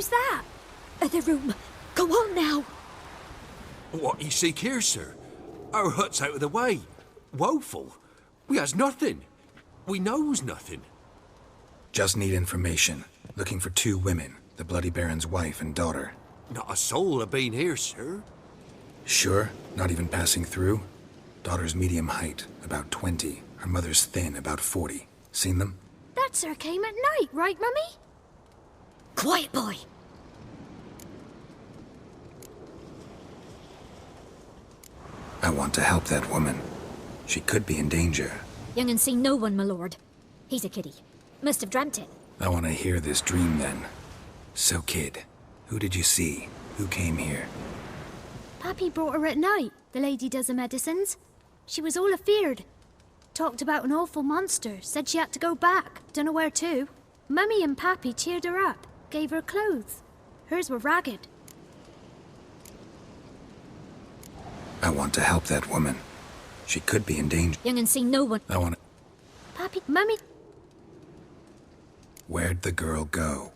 Who's that? The room. Go on now. What you seek here, sir? Our hut's out of the way. Woeful. We has nothing. We knows nothing. Just need information. Looking for 2 women, the Bloody Baron's wife and daughter. Not a soul have been here, sir. Sure? Not even passing through? Daughter's medium height, about 20. Her mother's thin, about 40. Seen them? That sir came at night, right, Mummy? Quiet, boy. I want to help that woman. She could be in danger. Young and seen no one, my lord. He's a kiddie. Must have dreamt it. I want to hear this dream then. So, kid, who did you see? Who came here? Pappy brought her at night, the lady does the medicines. She was all afeared. Talked about an awful monster, said she had to go back, dunno where to. Mummy and Pappy cheered her up, gave her clothes. Hers were ragged. I want to help that woman. She could be in danger. Young and seen no one. I want to... Pappy, Mummy... Where'd the girl go?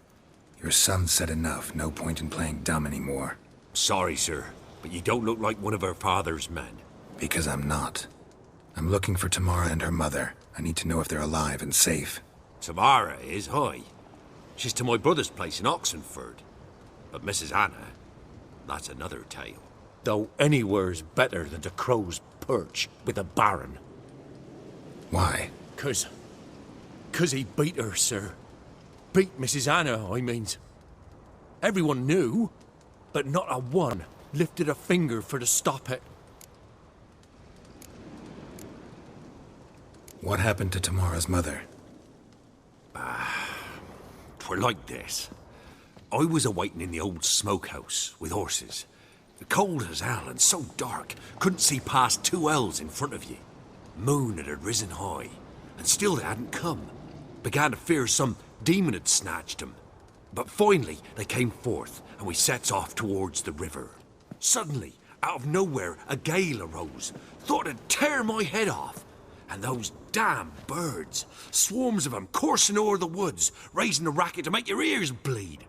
Your son said enough, no point in playing dumb anymore. Sorry, sir, but you don't look like one of her father's men. Because I'm not. I'm looking for Tamara and her mother. I need to know if they're alive and safe. Tamara is, hi. She's to my brother's place in Oxenford. But Mrs. Anna, that's another tale. Though anywhere's better than the crow's perch with the Baron. Why? 'Cause he beat her, sir. Beat Mrs. Anna, I means. Everyone knew, but not a one lifted a finger for to stop it. What happened to Tamara's mother? 'Twere like this. I was awaiting in the old smokehouse with horses. Cold as hell and so dark, couldn't see past 2 ells in front of you. Moon had risen high, and still they hadn't come. Began to fear some demon had snatched them. But finally they came forth, and we sets off towards the river. Suddenly, out of nowhere, a gale arose. Thought it'd tear my head off. And those damn birds, swarms of them coursing o'er the woods, raising a racket to make your ears bleed.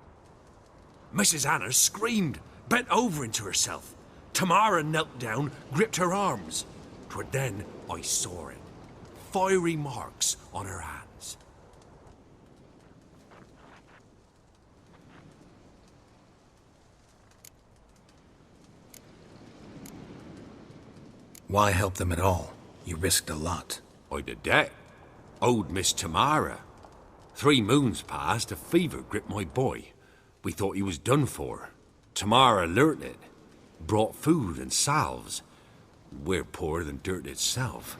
Mrs. Anna screamed, bent over into herself. Tamara knelt down, gripped her arms. 'Twere then I saw it. Fiery marks on her hands. Why help them at all? You risked a lot. I'd a debt. Owed Miss Tamara. 3 moons passed, a fever gripped my boy. We thought he was done for. Tamara learnt it. Brought food and salves. We're poorer than dirt itself.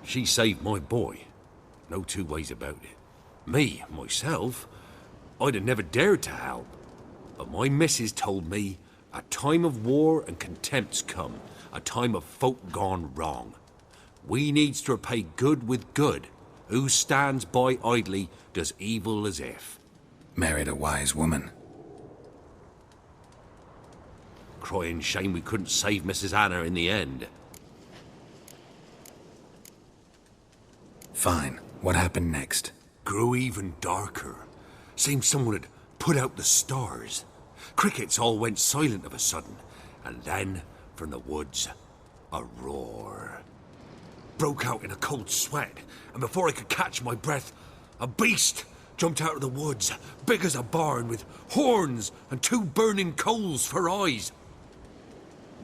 She saved my boy. No 2 ways about it. Me, myself, I'd have never dared to help. But my missus told me a time of war and contempt's come. A time of folk gone wrong. We needs to repay good with good. Who stands by idly does evil as if. Married a wise woman. Crying shame we couldn't save Mrs. Anna in the end. Fine. What happened next? Grew even darker. Seemed someone had put out the stars. Crickets all went silent of a sudden. And then, from the woods, a roar. Broke out in a cold sweat, and before I could catch my breath, a beast jumped out of the woods, big as a barn, with horns and 2 burning coals for eyes.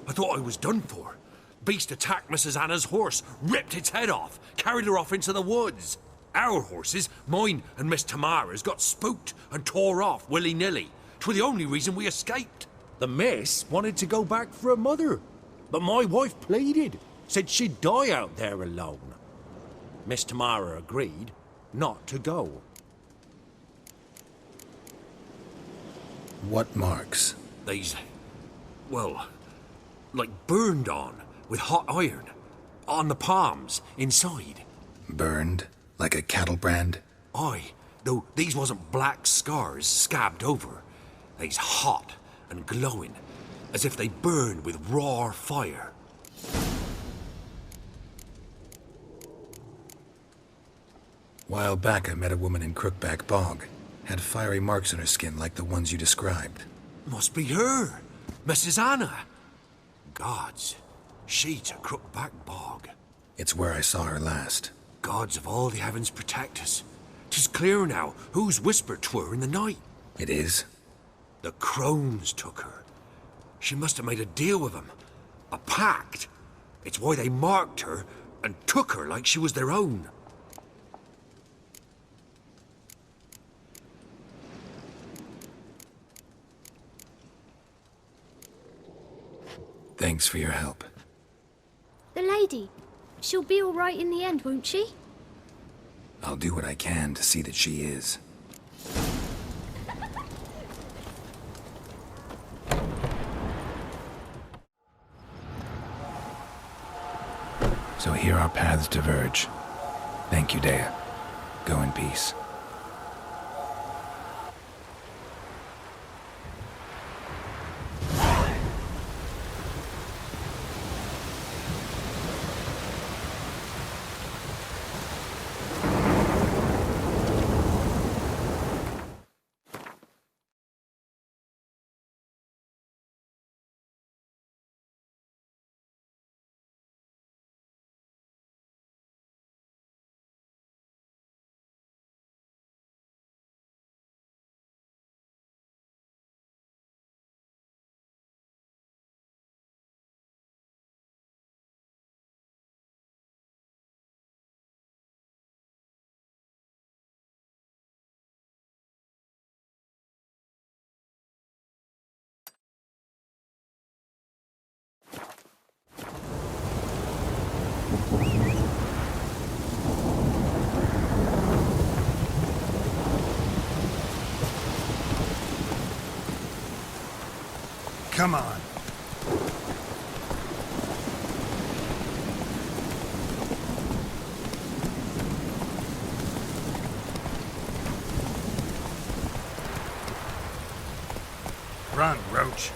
I thought I was done for. Beast attacked Mrs. Anna's horse, ripped its head off, carried her off into the woods. Our horses, mine and Miss Tamara's, got spooked and tore off willy-nilly. 'Twere the only reason we escaped. The miss wanted to go back for her mother, but my wife pleaded. Said she'd die out there alone. Miss Tamara agreed not to go. What marks? These, well, like burned on with hot iron. On the palms, inside. Burned? Like a cattle brand? Aye, though these wasn't black scars scabbed over. They's hot and glowing, as if they burned with raw fire. While back I met a woman in Crookback Bog. Had fiery marks on her skin like the ones you described. Must be her, Mrs. Anna. Gods, she to Crookback Bog. It's where I saw her last. Gods of all the heavens protect us. 'Tis clear now who's whispered 'twere in the night. It is? The crones took her. She must have made a deal with them. A pact. It's why they marked her and took her like she was their own. Thanks for your help. The lady. She'll be all right in the end, won't she? I'll do what I can to see that she is. So here our paths diverge. Thank you, Dea. Go in peace. Come on. Run, Roach.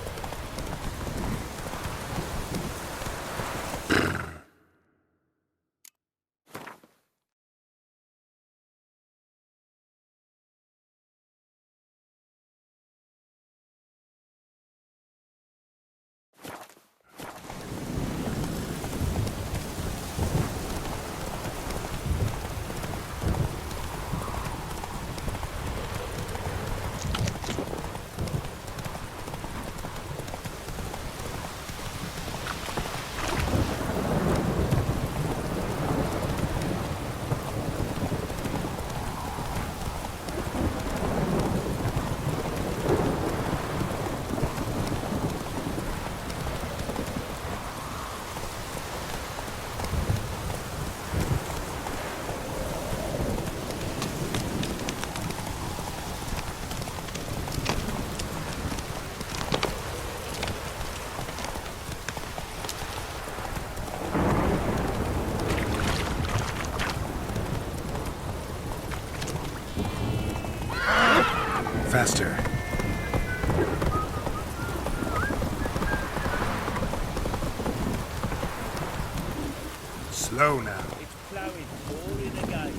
Faster. Slow now. It's ploughing all in again.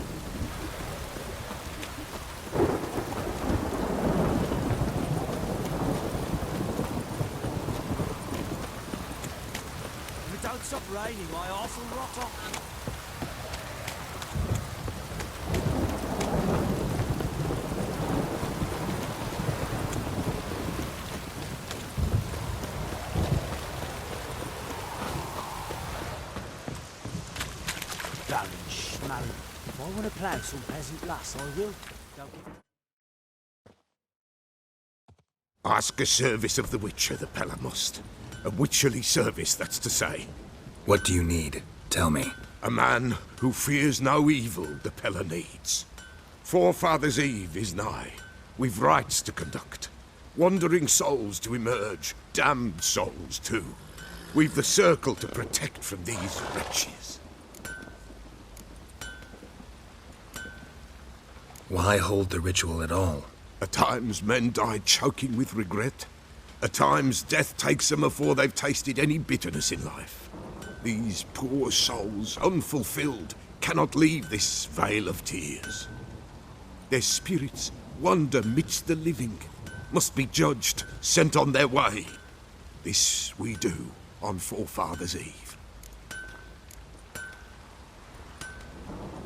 If it don't stop raining, my arse will rot off. If I want to plough some peasant lass, I will. Don't give it. Ask a service of the Witcher, the Pella must. A witcherly service, that's to say. What do you need? Tell me. A man who fears no evil the Pella needs. Forefathers' Eve is nigh. We've rites to conduct. Wandering souls to emerge. Damned souls, too. We've the circle to protect from these wretches. Why hold the ritual at all? At times men die choking with regret. At times death takes them afore they've tasted any bitterness in life. These poor souls, unfulfilled, cannot leave this vale of tears. Their spirits wander midst the living, must be judged, sent on their way. This we do on Forefathers' Eve.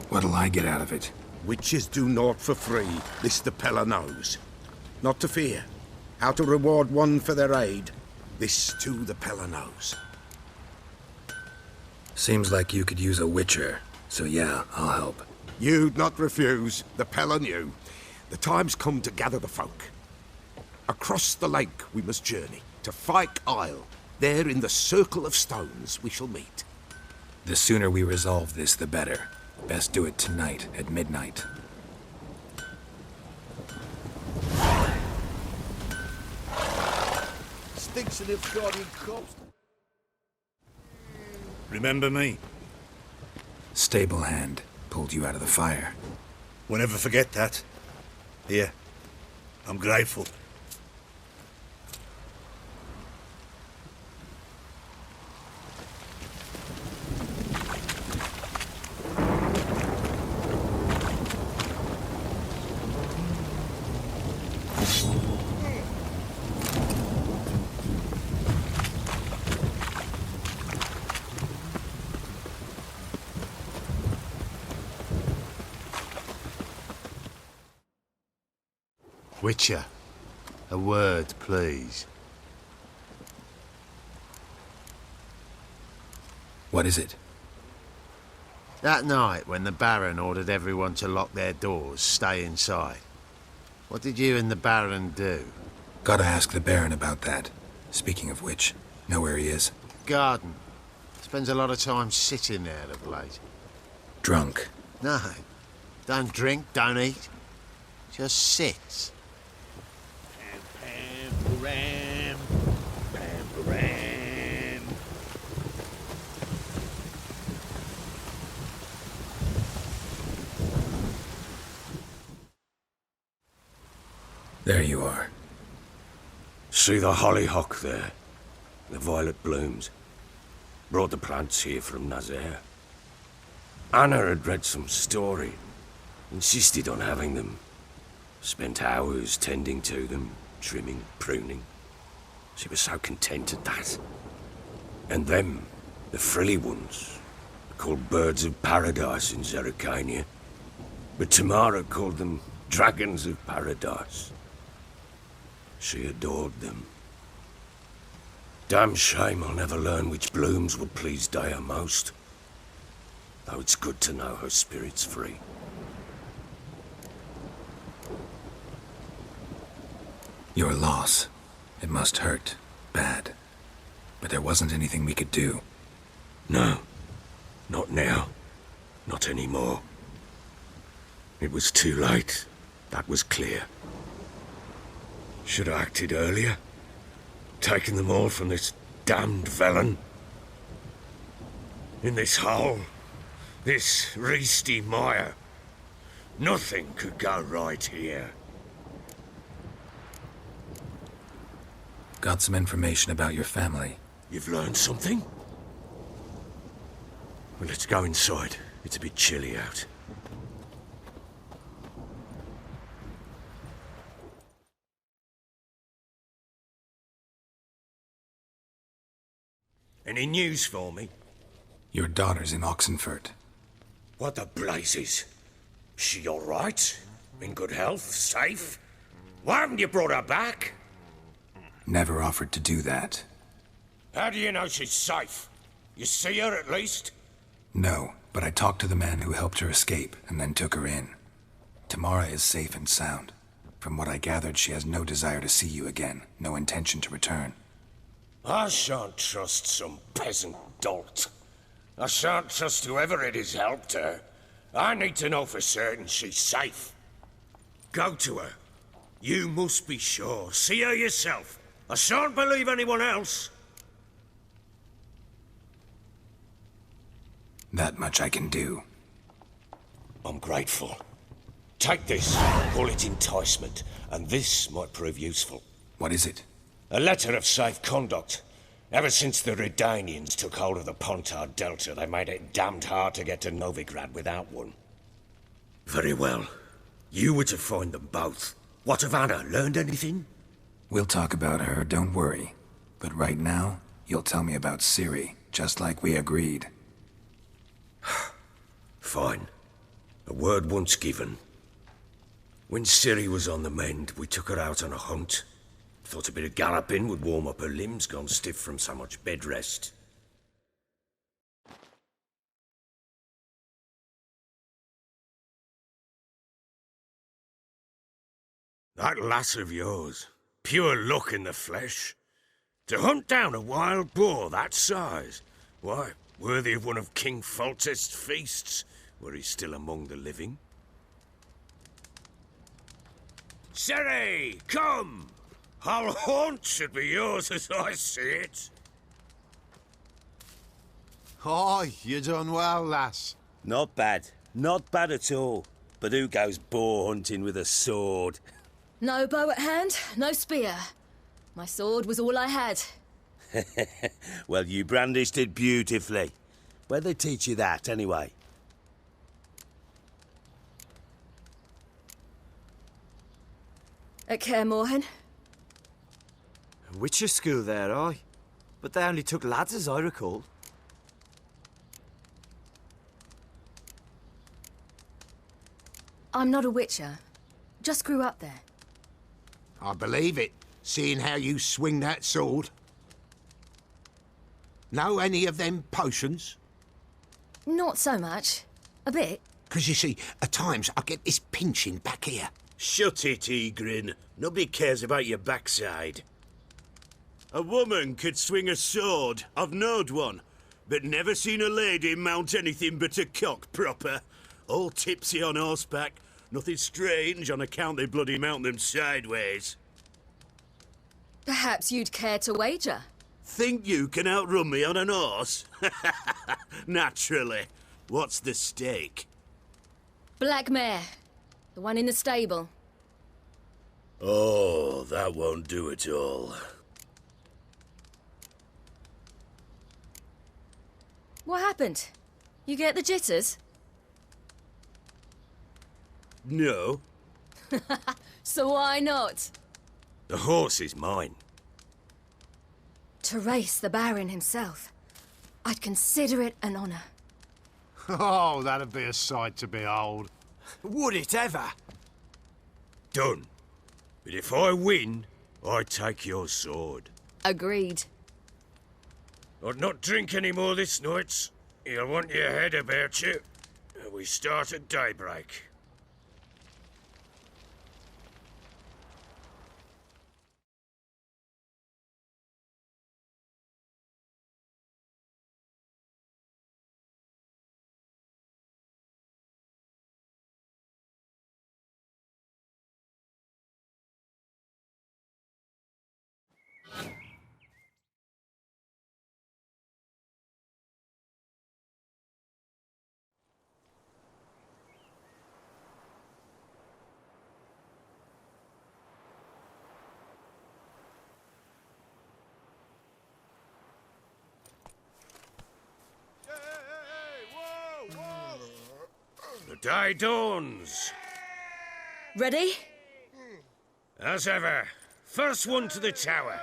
What'll I get out of it? Witches do naught for free, this the Peller knows. Not to fear. How to reward one for their aid, this too the Peller knows. Seems like you could use a witcher, so yeah, I'll help. You'd not refuse, the Peller knew. The time's come to gather the folk. Across the lake we must journey, to Fyke Isle. There in the circle of stones we shall meet. The sooner we resolve this, the better. Best do it tonight, at midnight. Stinks of the Freudian coast. Remember me? Stable hand pulled you out of the fire. We'll never forget that. Here, I'm grateful. Witcher, a word, please. What is it? That night when the Baron ordered everyone to lock their doors, stay inside. What did you and the Baron do? Gotta ask the Baron about that. Speaking of which, know where he is? Garden. Spends a lot of time sitting there of late. Drunk. No, don't drink, don't eat. Just sits. Pam, pam. There you are. See the hollyhock there? The violet blooms. Brought the plants here from Nazaire. Anna had read some story. Insisted on having them. Spent hours tending to them, trimming, pruning. She was so content at that. And them, the frilly ones, called birds of paradise in Zerrikania. But Tamara called them dragons of paradise. She adored them. Damn shame I'll never learn which blooms would please Dea most. Though it's good to know her spirit's free. Your loss. It must hurt. Bad. But there wasn't anything we could do. No. Not now. Not anymore. It was too late. That was clear. Should have acted earlier. Taken them all from this damned villain. In this hole. This reesty mire. Nothing could go right here. Got some information about your family. You've learned something? Well, let's go inside. It's a bit chilly out. Any news for me? Your daughter's in Oxenfurt. What the blazes? She all right? In good health? Safe? Why haven't you brought her back? Never offered to do that. How do you know she's safe? You see her at least? No, but I talked to the man who helped her escape and then took her in. Tamara is safe and sound. From what I gathered, she has no desire to see you again, no intention to return. I shan't trust some peasant dolt. I shan't trust whoever it is helped her. I need to know for certain she's safe. Go to her. You must be sure. See her yourself. I shan't believe anyone else. That much I can do. I'm grateful. Take this. Call it enticement. And this might prove useful. What is it? A letter of safe conduct. Ever since the Redanians took hold of the Pontard Delta, they made it damned hard to get to Novigrad without one. Very well. You were to find them both. What of Anna? Learned anything? We'll talk about her, don't worry. But right now, you'll tell me about Ciri, just like we agreed. Fine. A word once given. When Ciri was on the mend, we took her out on a hunt. Thought a bit of galloping would warm up her limbs, gone stiff from so much bed rest. That lass of yours, pure luck in the flesh. To hunt down a wild boar that size, why, worthy of one of King Foltest's feasts, were he still among the living. Ciri, come! Our haunt should be yours as I see it. Aye, you done well, lass. Not bad. Not bad at all. But who goes boar hunting with a sword? No bow at hand, no spear. My sword was all I had. Well, you brandished it beautifully. Where'd they teach you that, anyway? At Kaer Morhen. Witcher school there, aye. But they only took lads, as I recall. I'm not a witcher. Just grew up there. I believe it, seeing how you swing that sword. Know any of them potions? Not so much. A bit. 'Cause you see, at times I get this pinching back here. Shut it, Egrin. Nobody cares about your backside. A woman could swing a sword. I've knowed one. But never seen a lady mount anything but a cock proper. All tipsy on horseback. Nothing strange on account they bloody mount them sideways. Perhaps you'd care to wager? Think you can outrun me on an horse? Naturally. What's the stake? Black mare. The one in the stable. Oh, that won't do at all. What happened? You get the jitters? No. So why not? The horse is mine. To race the Baron himself. I'd consider it an honor. Oh, that'd be a sight to behold. Would it ever? Done. But if I win, I take your sword. Agreed. I'd not drink any more this night. You'll want your head about you. We start at daybreak. The day dawns. Ready? As ever. First one to the tower.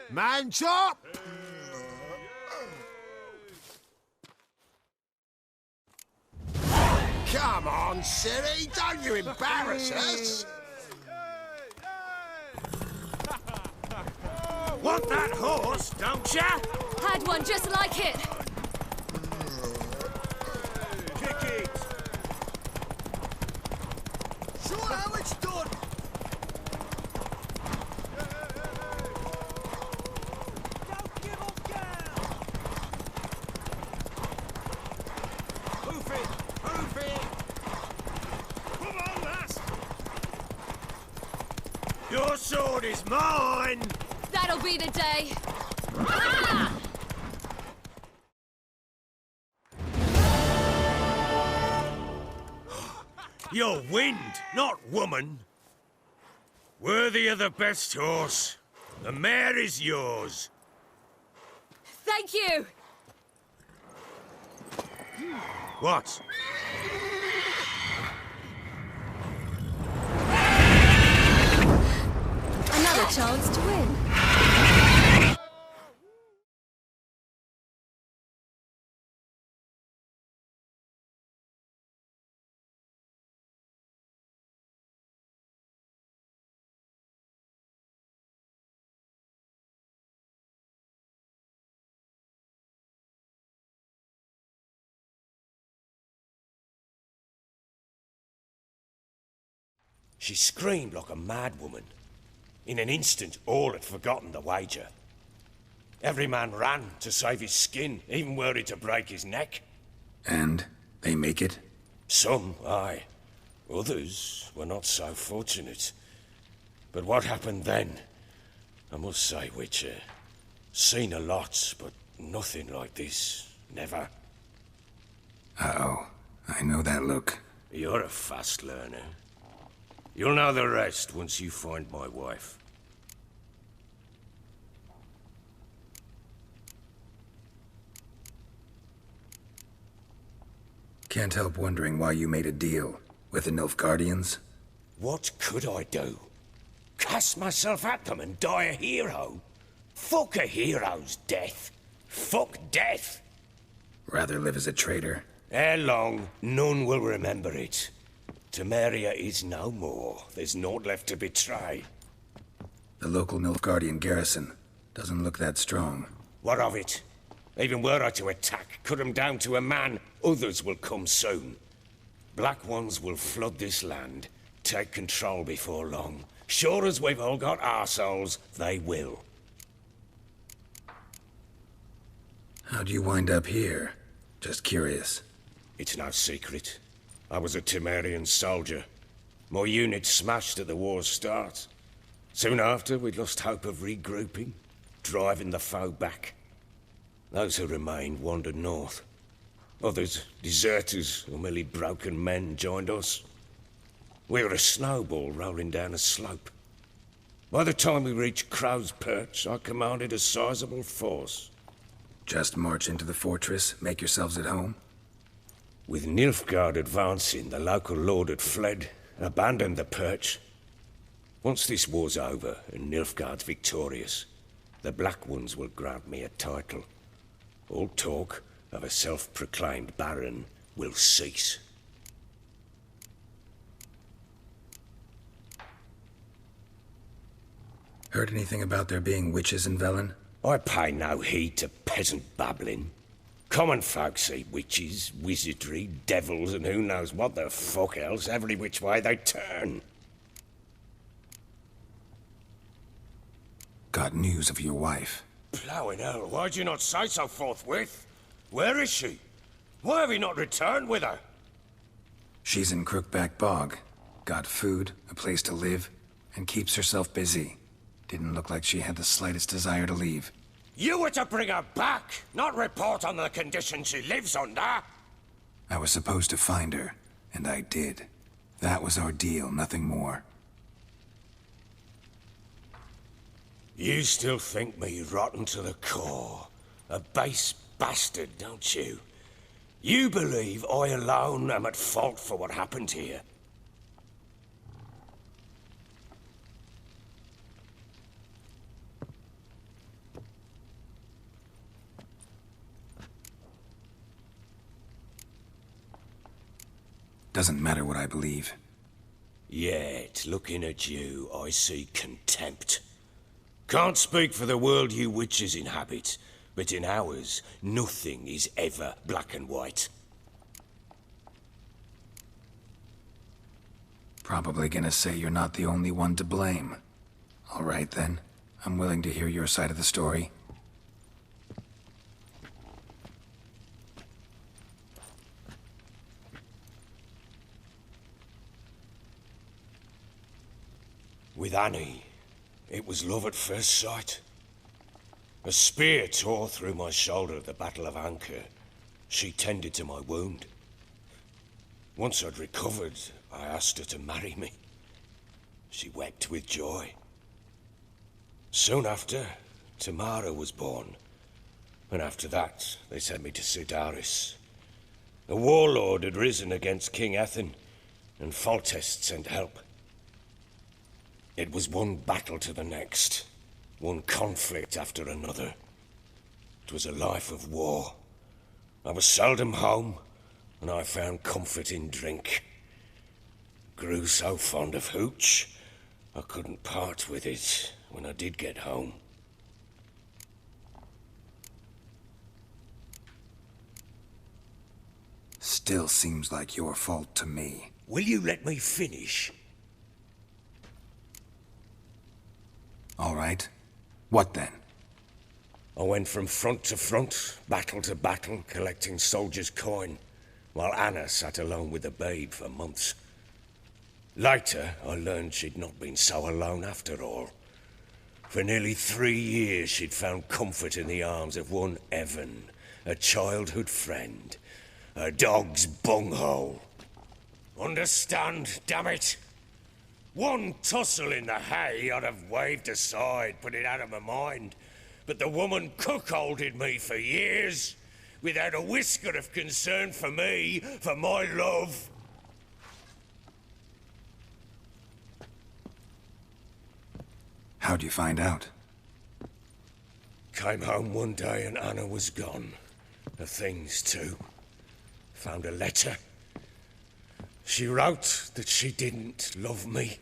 Man chop! Come on, Ciri, don't you embarrass us! Want that horse, don't ya? Had one just like it. Kick it. Show how it's done. Don't give up, girl. Hoof it. Hoof it. Come on, lass. Your sword is mine. That'll be the day. Ah! You're wind, not woman. Worthy of the best horse. The mare is yours. Thank you. What? a chance to win. She screamed like a mad woman. In an instant, all had forgotten the wager. Every man ran to save his skin, even were it to break his neck. And they make it? Some, aye. Others were not so fortunate. But what happened then? I must say, Witcher, seen a lot, but nothing like this. Never. Uh-oh. I know that look. You're a fast learner. You'll know the rest once you find my wife. Can't help wondering why you made a deal with the Nilfgaardians. What could I do? Cast myself at them and die a hero? Fuck a hero's death. Fuck death. Rather live as a traitor. Ere long, none will remember it. Temeria is no more. There's naught left to betray. The local Nilfgaardian garrison doesn't look that strong. What of it? Even were I to attack, cut them down to a man, others will come soon. Black Ones will flood this land, take control before long. Sure as we've all got arseholes, they will. How'd you wind up here? Just curious. It's no secret. I was a Temerian soldier. My unit smashed at the war's start. Soon after, we'd lost hope of regrouping, driving the foe back. Those who remained wandered north. Others, deserters or merely broken men, joined us. We were a snowball rolling down a slope. By the time we reached Crow's Perch, I commanded a sizable force. Just march into the fortress, make yourselves at home? With Nilfgaard advancing, the local lord had fled, abandoned the Perch. Once this war's over and Nilfgaard's victorious, the Black Ones will grant me a title. All talk of a self-proclaimed baron will cease. Heard anything about there being witches in Velen? I pay no heed to peasant babbling. Common folk see witches, wizardry, devils, and who knows what the fuck else every which way they turn. Got news of your wife. Blowing hell, why'd you not say so forthwith? Where is she? Why have you not returned with her? She's in Crookback Bog. Got food, a place to live, and keeps herself busy. Didn't look like she had the slightest desire to leave. You were to bring her back, not report on the conditions she lives under. I was supposed to find her, and I did. That was our deal, nothing more. You still think me rotten to the core. A base bastard, don't you? You believe I alone am at fault for what happened here. Doesn't matter what I believe. Yet, looking at you, I see contempt. Can't speak for the world you witches inhabit, but in ours, nothing is ever black and white. Probably gonna say you're not the only one to blame. All right then, I'm willing to hear your side of the story. With Annie, it was love at first sight. A spear tore through my shoulder at the Battle of Anchor. She tended to my wound. Once I'd recovered, I asked her to marry me. She wept with joy. Soon after, Tamara was born. And after that, they sent me to Sidaris. A warlord had risen against King Ethan, and Foltest sent help. It was one battle to the next, one conflict after another. It was a life of war. I was seldom home, and I found comfort in drink. Grew so fond of hooch, I couldn't part with it when I did get home. Still seems like your fault to me. Will you let me finish? All right. What then? I went from front to front, battle to battle, collecting soldiers' coin, while Anna sat alone with the babe for months. Later, I learned she'd not been so alone after all. For nearly 3 years, she'd found comfort in the arms of one Evan, a childhood friend, a dog's bunghole. Understand, damn it? One tussle in the hay I'd have waved aside, put it out of my mind. But the woman cuckolded me for years, without a whisker of concern for me, for my love. How'd you find out? Came home one day and Anna was gone. Her things too. Found a letter. She wrote that she didn't love me.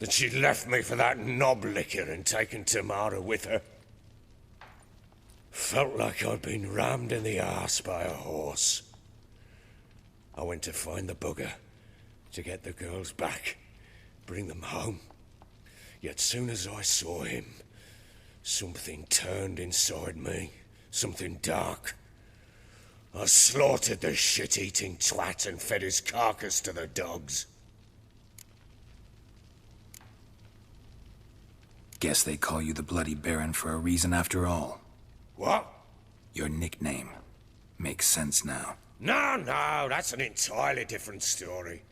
That she'd left me for that knob licker and taken Tamara with her. Felt like I'd been rammed in the arse by a horse. I went to find the bugger, to get the girls back, bring them home. Yet soon as I saw him, something turned inside me, something dark. I slaughtered the shit-eating twat and fed his carcass to the dogs. Guess they call you the Bloody Baron for a reason after all. What? Your nickname. Makes sense now. No, that's an entirely different story.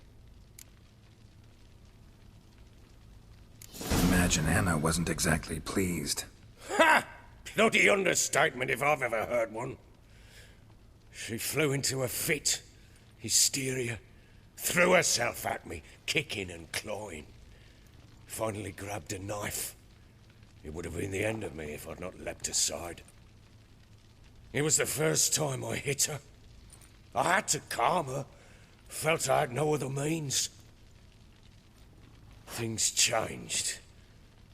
Imagine Anna wasn't exactly pleased. Ha! Bloody understatement if I've ever heard one. She flew into a fit, hysteria, threw herself at me, kicking and clawing. Finally grabbed a knife. It would have been the end of me if I'd not leapt aside. It was the first time I hit her. I had to calm her. Felt I had no other means. Things changed.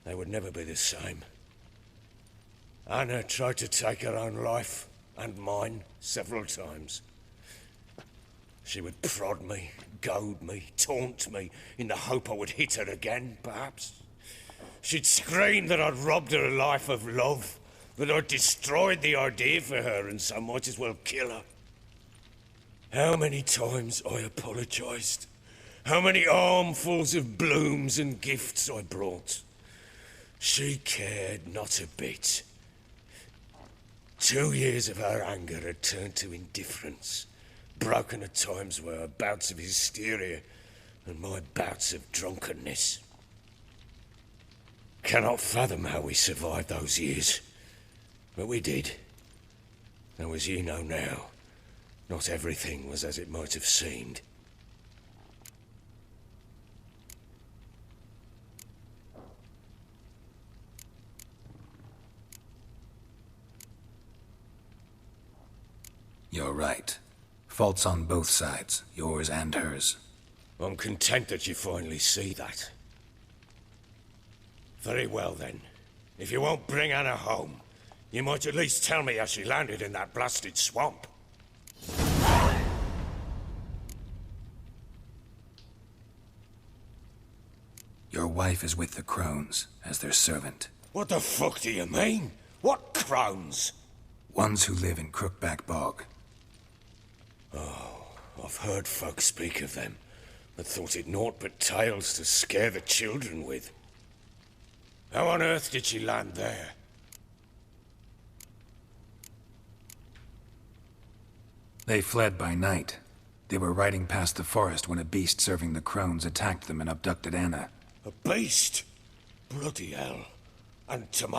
They would never be the same. Anna tried to take her own life, and mine, several times. She would prod me, goad me, taunt me, in the hope I would hit her again, perhaps. She'd scream that I'd robbed her life of love, that I'd destroyed the idea for her, and so might as well kill her. How many times I apologized. How many armfuls of blooms and gifts I brought. She cared not a bit. 2 years of her anger had turned to indifference, broken at times were her bouts of hysteria and my bouts of drunkenness. Cannot fathom how we survived those years, but we did. Though as you know now, not everything was as it might have seemed. You're right. Faults on both sides, yours and hers. I'm content that you finally see that. Very well then. If you won't bring Anna home, you might at least tell me how she landed in that blasted swamp. Your wife is with the crones, as their servant. What the fuck do you mean? What crones? Ones who live in Crookback Bog. Oh, I've heard folk speak of them, but thought it naught but tales to scare the children with. How on earth did she land there? They fled by night. They were riding past the forest when a beast serving the crones attacked them and abducted Anna. A beast? Bloody hell. And Tamara.